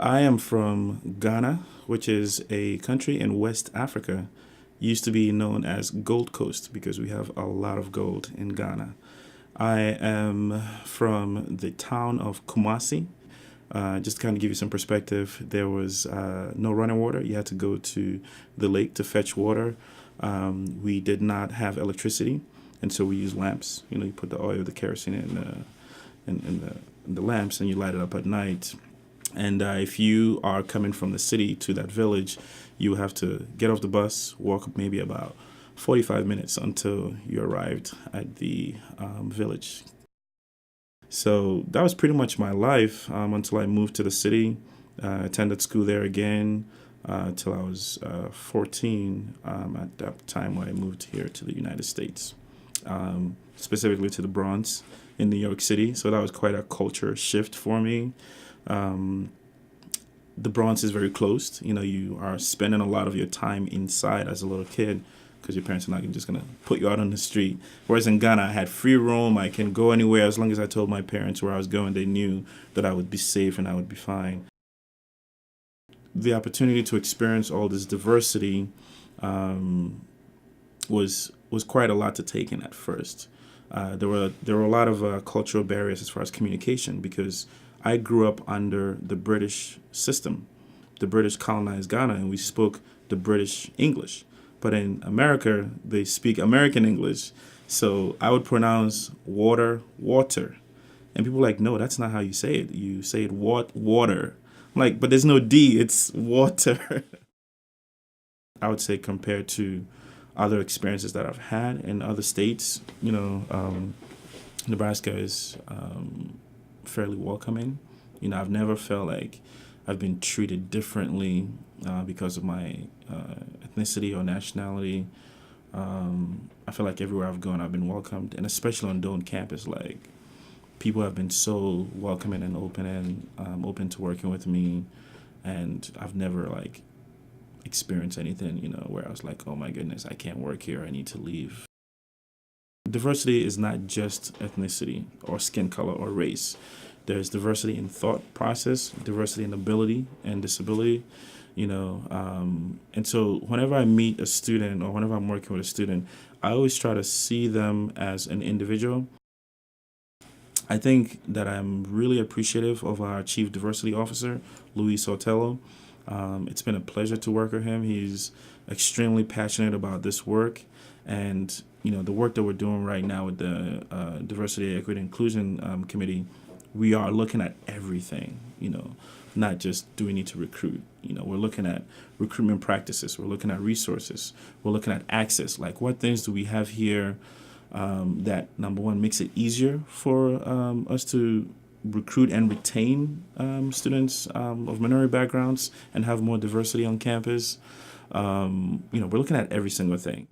I am from Ghana, which is a country in West Africa. Used to be known as Gold Coast because we have a lot of gold in Ghana. I am from the town of Kumasi. Just to kind of give you some perspective, there was no running water. You had to go to the lake to fetch water. We did not have electricity, and so we used lamps. You put the oil, the kerosene in the lamps, and you light it up at night. And if you are coming from the city to that village, you have to get off the bus, walk maybe about 45 minutes until you arrived at the village. So that was pretty much my life until I moved to the city. Attended school there again till I was 14 at that time when I moved here to the United States, specifically to the Bronx in New York City. So that was quite a culture shift for me. The Bronx is very closed. You are spending a lot of your time inside as a little kid because your parents are not just going to put you out on the street. Whereas in Ghana, I had free roam. I can go anywhere as long as I told my parents where I was going. They knew that I would be safe and I would be fine. The opportunity to experience all this diversity was quite a lot to take in at first. There were a lot of cultural barriers as far as communication because I grew up under the British system. The British colonized Ghana and we spoke the British English. But in America, they speak American English. So I would pronounce water, water. And people were like, no, that's not how you say it. You say it water. I'm like, but there's no D, it's water. I would say compared to other experiences that I've had in other states, Nebraska is fairly welcoming. I've never felt like I've been treated differently because of my ethnicity or nationality. I feel like everywhere I've gone, I've been welcomed, and especially on Doane campus, like people have been so welcoming and open to working with me, and I've never experienced anything, where I was like, oh my goodness, I can't work here, I need to leave. Diversity is not just ethnicity or skin color or race. There's diversity in thought process, diversity in ability and disability, and so whenever I meet a student or whenever I'm working with a student, I always try to see them as an individual. I think that I'm really appreciative of our Chief Diversity Officer, Luis Sotelo. It's been a pleasure to work with him. He's extremely passionate about this work. And, the work that we're doing right now with the Diversity, Equity, Inclusion Committee, we are looking at everything, not just do we need to recruit. We're looking at recruitment practices. We're looking at resources. We're looking at access. Like what things do we have here that, number one, makes it easier for us to recruit and retain students of minority backgrounds and have more diversity on campus. We're looking at every single thing.